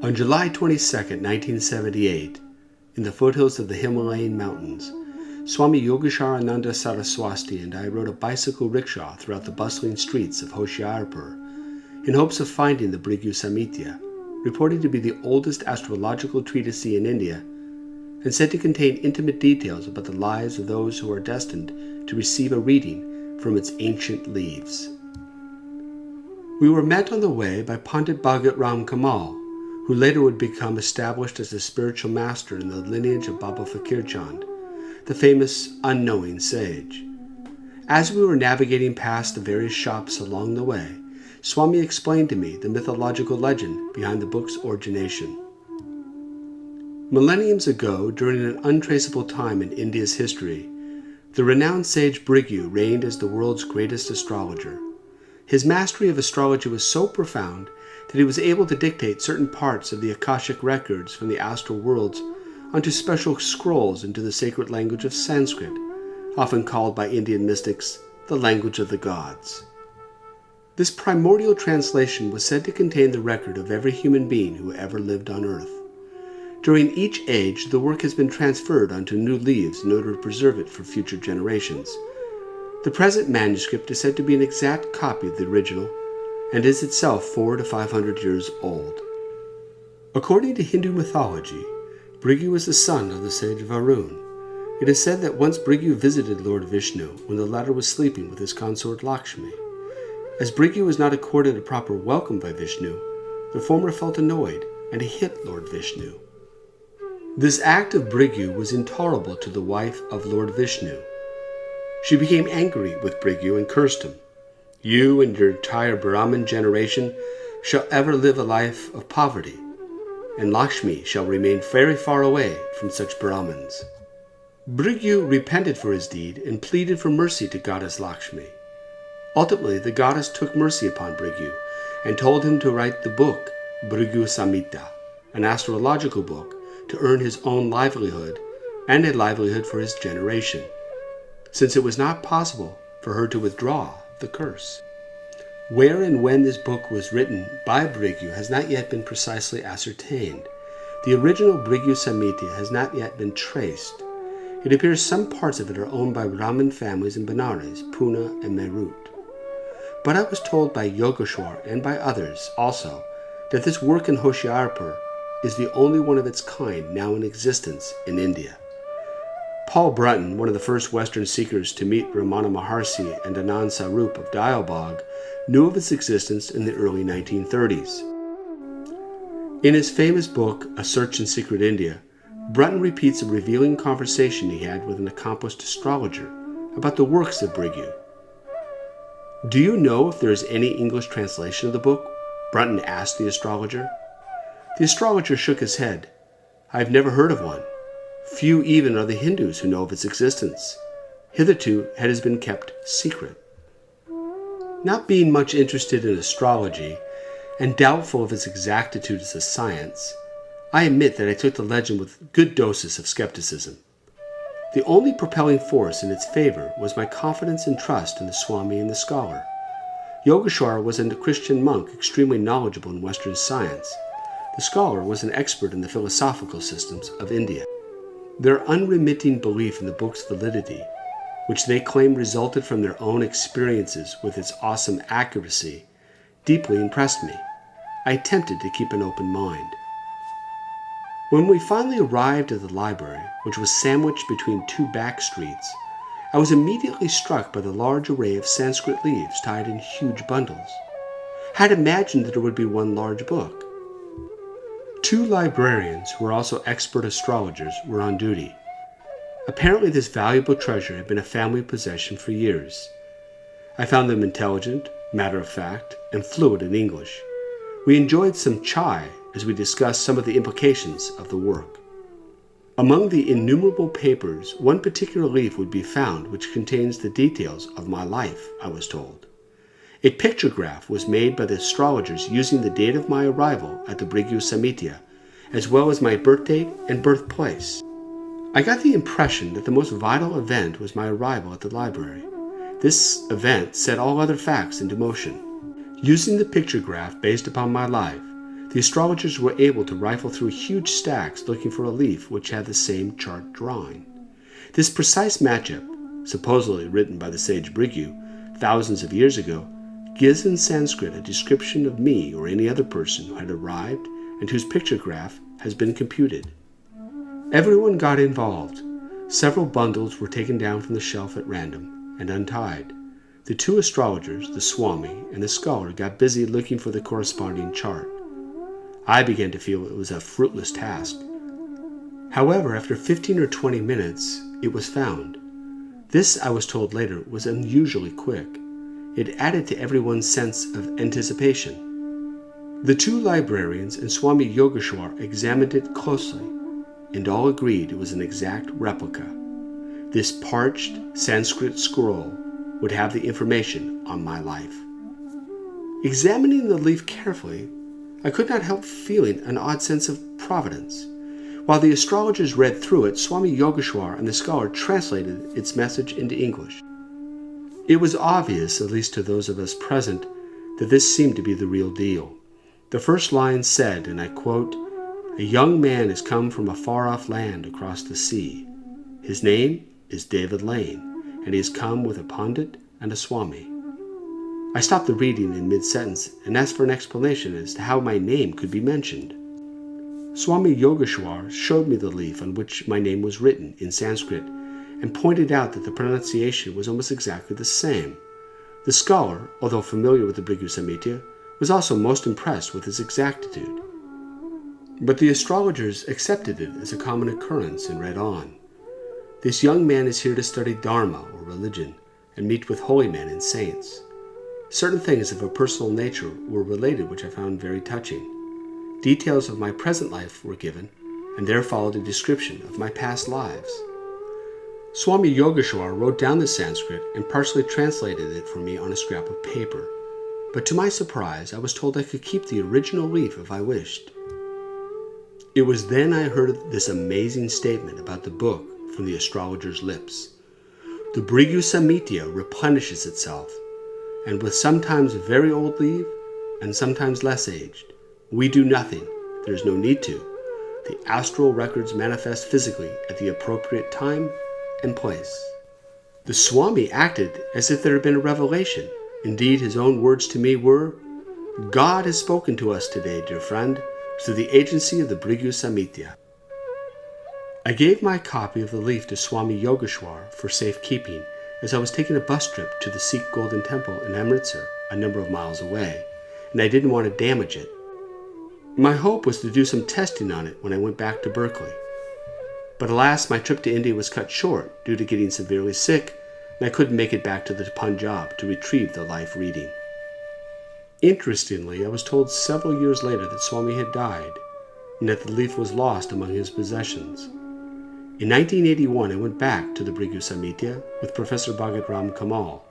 On July 22, 1978, in the foothills of the Himalayan mountains, Swami Yogisharananda Saraswati and I rode a bicycle rickshaw throughout the bustling streets of Hoshiarpur in hopes of finding the Bhrigu Samhita, reported to be the oldest astrological treatise in India and said to contain intimate details about the lives of those who are destined to receive a reading from its ancient leaves. We were met on the way by Pandit Bhagat Ram Kamal, who later would become established as a spiritual master in the lineage of Baba Fakir Chand, the famous unknowing sage. As we were navigating past the various shops along the way, Swami explained to me the mythological legend behind the book's origination. Millenniums ago, during an untraceable time in India's history, the renowned sage Bhrigu reigned as the world's greatest astrologer. His mastery of astrology was so profound that he was able to dictate certain parts of the Akashic records from the astral worlds onto special scrolls into the sacred language of Sanskrit, often called by Indian mystics the language of the gods. This primordial translation was said to contain the record of every human being who ever lived on earth. During each age, the work has been transferred onto new leaves in order to preserve it for future generations. The present manuscript is said to be an exact copy of the original and is itself 400 to 500 years old. According to Hindu mythology, Bhrigu was the son of the sage Varun. It is said that once Bhrigu visited Lord Vishnu when the latter was sleeping with his consort Lakshmi. As Bhrigu was not accorded a proper welcome by Vishnu, the former felt annoyed and he hit Lord Vishnu. This act of Bhrigu was intolerable to the wife of Lord Vishnu. She became angry with Bhrigu and cursed him. "You and your entire Brahmin generation shall ever live a life of poverty, and Lakshmi shall remain very far away from such Brahmins." Bhrigu repented for his deed and pleaded for mercy to goddess Lakshmi. Ultimately, the goddess took mercy upon Bhrigu and told him to write the book Bhrigu Samhita, an astrological book, to earn his own livelihood and a livelihood for his generation, since it was not possible for her to withdraw the curse. Where and when this book was written by Bhrigu has not yet been precisely ascertained. The original Bhrigu Samhita has not yet been traced. It appears some parts of it are owned by Brahmin families in Benares, Pune, and Meerut. But I was told by Yogeshwar and by others also that this work in Hoshiarpur is the only one of its kind now in existence in India. Paul Brunton, one of the first Western seekers to meet Ramana Maharshi and Anand Sarup of Dialbag, knew of its existence in the early 1930s. In his famous book, A Search in Secret India, Brunton repeats a revealing conversation he had with an accomplished astrologer about the works of Bhrigu. "Do you know if there is any English translation of the book?" Brunton asked the astrologer. The astrologer shook his head. "I have never heard of one. Few even are the Hindus who know of its existence. Hitherto it has been kept secret." Not being much interested in astrology, and doubtful of its exactitude as a science, I admit that I took the legend with good doses of skepticism. The only propelling force in its favor was my confidence and trust in the Swami and the scholar. Yogeshwar was a Christian monk extremely knowledgeable in Western science. The scholar was an expert in the philosophical systems of India. Their unremitting belief in the book's validity, which they claim resulted from their own experiences with its awesome accuracy, deeply impressed me. I attempted to keep an open mind. When we finally arrived at the library, which was sandwiched between two back streets, I was immediately struck by the large array of Sanskrit leaves tied in huge bundles. I had imagined that there would be one large book. Two librarians, who were also expert astrologers, were on duty. Apparently this valuable treasure had been a family possession for years. I found them intelligent, matter-of-fact, and fluent in English. We enjoyed some chai as we discussed some of the implications of the work. Among the innumerable papers, one particular leaf would be found which contains the details of my life, I was told. A pictograph was made by the astrologers using the date of my arrival at the Bhrigu Samhita, as well as my birth date and birthplace. I got the impression that the most vital event was my arrival at the library. This event set all other facts into motion. Using the pictograph based upon my life, the astrologers were able to rifle through huge stacks looking for a leaf which had the same chart drawing. This precise matchup, supposedly written by the sage Bhrigu thousands of years ago, gives in Sanskrit a description of me or any other person who had arrived and whose pictograph has been computed. Everyone got involved. Several bundles were taken down from the shelf at random and untied. The two astrologers, the Swami and the scholar, got busy looking for the corresponding chart. I began to feel it was a fruitless task. However, after 15 or 20 minutes, it was found. This, I was told later, was unusually quick. It added to everyone's sense of anticipation. The two librarians and Swami Yogeshwar examined it closely, and all agreed it was an exact replica. This parched Sanskrit scroll would have the information on my life. Examining the leaf carefully, I could not help feeling an odd sense of providence. While the astrologers read through it, Swami Yogeshwar and the scholar translated its message into English. It was obvious, at least to those of us present, that this seemed to be the real deal. The first line said, and I quote, "A young man has come from a far-off land across the sea. His name is David Lane, and he has come with a Pandit and a Swami." I stopped the reading in mid-sentence and asked for an explanation as to how my name could be mentioned. Swami Yogeshwar showed me the leaf on which my name was written in Sanskrit and pointed out that the pronunciation was almost exactly the same. The scholar, although familiar with the Bhrigu Samhita, was also most impressed with its exactitude. But the astrologers accepted it as a common occurrence and read on. "This young man is here to study Dharma, or religion, and meet with holy men and saints." Certain things of a personal nature were related which I found very touching. Details of my present life were given, and there followed a description of my past lives. Swami Yogeshwar wrote down the Sanskrit and partially translated it for me on a scrap of paper. But to my surprise, I was told I could keep the original leaf if I wished. It was then I heard this amazing statement about the book from the astrologer's lips. The Bhrigu Samhita replenishes itself, and with sometimes very old leaf and sometimes less aged. We do nothing. There is no need to. The astral records manifest physically at the appropriate time and place. The Swami acted as if there had been a revelation. Indeed, his own words to me were, "God has spoken to us today, dear friend, through the agency of the Bhrigu Samhita." I gave my copy of the leaf to Swami Yogeshwar for safekeeping as I was taking a bus trip to the Sikh Golden Temple in Amritsar, a number of miles away, and I didn't want to damage it. My hope was to do some testing on it when I went back to Berkeley. But alas, my trip to India was cut short due to getting severely sick, and I couldn't make it back to the Punjab to retrieve the life reading. Interestingly, I was told several years later that Swami had died, and that the leaf was lost among his possessions. In 1981, I went back to the Bhrigu Samhita with Professor Bhagat Ram Kamal.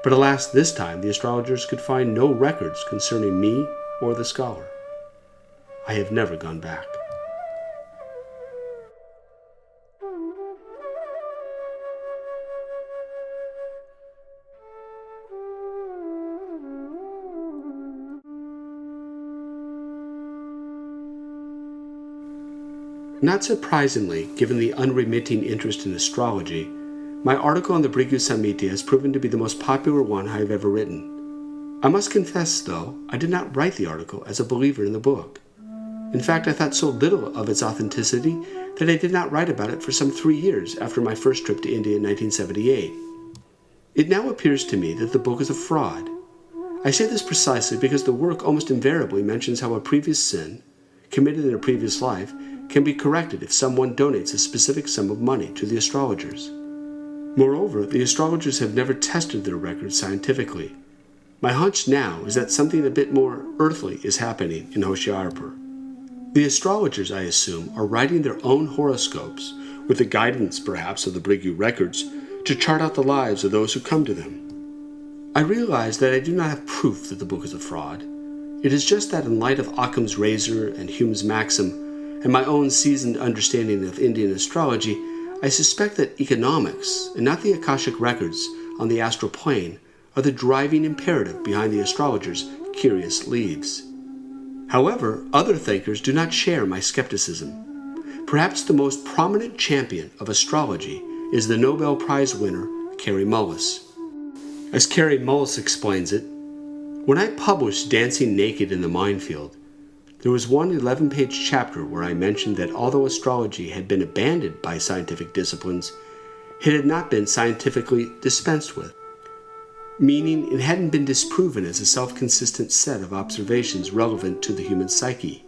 But alas, this time the astrologers could find no records concerning me or the scholar. I have never gone back. Not surprisingly, given the unremitting interest in astrology, my article on the Bhrigu Samhita has proven to be the most popular one I have ever written. I must confess, though, I did not write the article as a believer in the book. In fact, I thought so little of its authenticity that I did not write about it for some 3 years after my first trip to India in 1978. It now appears to me that the book is a fraud. I say this precisely because the work almost invariably mentions how a previous sin, committed in a previous life, can be corrected if someone donates a specific sum of money to the astrologers. Moreover, the astrologers have never tested their records scientifically. My hunch now is that something a bit more earthly is happening in Hoshiarpur. The astrologers, I assume, are writing their own horoscopes, with the guidance perhaps of the Bhrigu records, to chart out the lives of those who come to them. I realize that I do not have proof that the book is a fraud. It is just that in light of Occam's razor and Hume's maxim, and my own seasoned understanding of Indian astrology, I suspect that economics, and not the Akashic records on the astral plane, are the driving imperative behind the astrologers' curious leaves. However, other thinkers do not share my skepticism. Perhaps the most prominent champion of astrology is the Nobel Prize winner, Kary Mullis. As Kary Mullis explains it, when I published Dancing Naked in the Minefield, there was one 11-page chapter where I mentioned that although astrology had been abandoned by scientific disciplines, it had not been scientifically dispensed with, meaning it hadn't been disproven as a self-consistent set of observations relevant to the human psyche.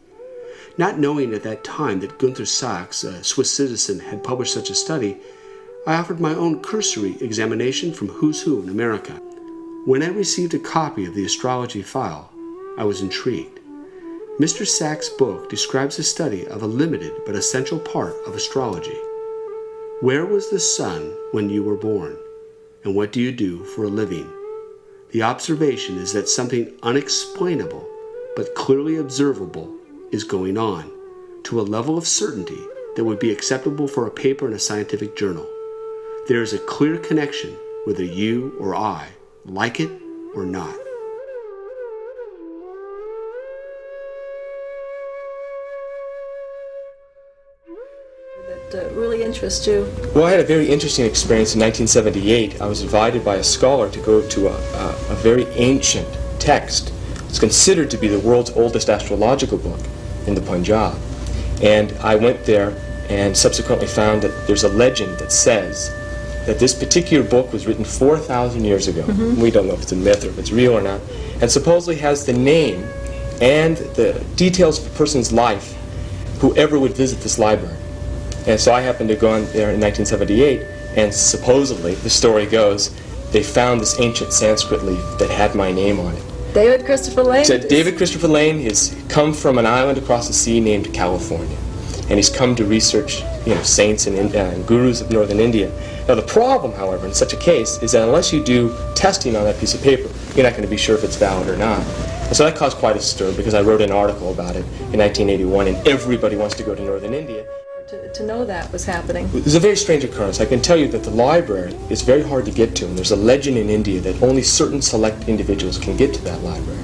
Not knowing at that time that Gunther Sachs, a Swiss citizen, had published such a study, I offered my own cursory examination from Who's Who in America. When I received a copy of the astrology file, I was intrigued. Mr. Sachs' book describes a study of a limited but essential part of astrology. Where was the sun when you were born? And what do you do for a living? The observation is that something unexplainable but clearly observable is going on, to a level of certainty that would be acceptable for a paper in a scientific journal. There is a clear connection whether you or I like it or not. That really interests you? Well, I had a very interesting experience in 1978. I was invited by a scholar to go to a very ancient text. It's considered to be the world's oldest astrological book in the Punjab. And I went there and subsequently found that there's a legend that says that this particular book was written 4,000 years ago. We don't know if it's a myth or if it's real or not. And supposedly has the name and the details of a person's life whoever would visit this library. And so I happened to go in there in 1978, and supposedly, the story goes, they found this ancient Sanskrit leaf that had my name on it. David Christopher Lane? So David Christopher Lane has come from an island across the sea named California, and he's come to research, saints and gurus of northern India. Now the problem, however, in such a case is that unless you do testing on that piece of paper, you're not going to be sure if it's valid or not. And so that caused quite a stir because I wrote an article about it in 1981, and everybody wants to go to northern India. To know that was happening. It's a very strange occurrence. I can tell you that the library is very hard to get to, and there's a legend in India that only certain select individuals can get to that library.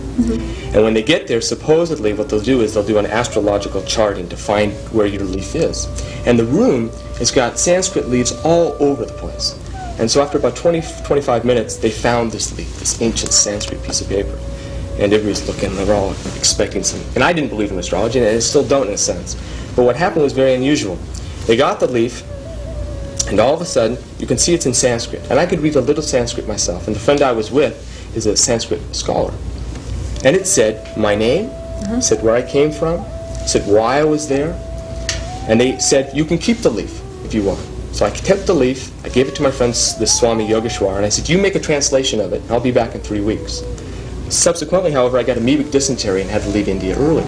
And when they get there, supposedly what they'll do is they'll do an astrological charting to find where your leaf is. And the room has got Sanskrit leaves all over the place. And so after about 25 minutes, they found this leaf, this ancient Sanskrit piece of paper. And everybody's looking, they're all expecting something. And I didn't believe in astrology, and I still don't in a sense. But what happened was very unusual. They got the leaf, and all of a sudden, you can see it's in Sanskrit. And I could read a little Sanskrit myself, and the friend I was with is a Sanskrit scholar. And it said my name, said where I came from, said why I was there, and they said, you can keep the leaf if you want. So I kept the leaf, I gave it to my friend, the Swami Yogeshwar, and I said, you make a translation of it, I'll be back in 3 weeks. Subsequently, however, I got amoebic dysentery and had to leave India early.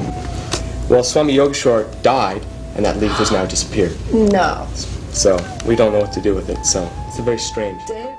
Well, Swami Yogeshwar died, and that leaf has now disappeared. No. So we don't know what to do with it, so it's a very strange. David.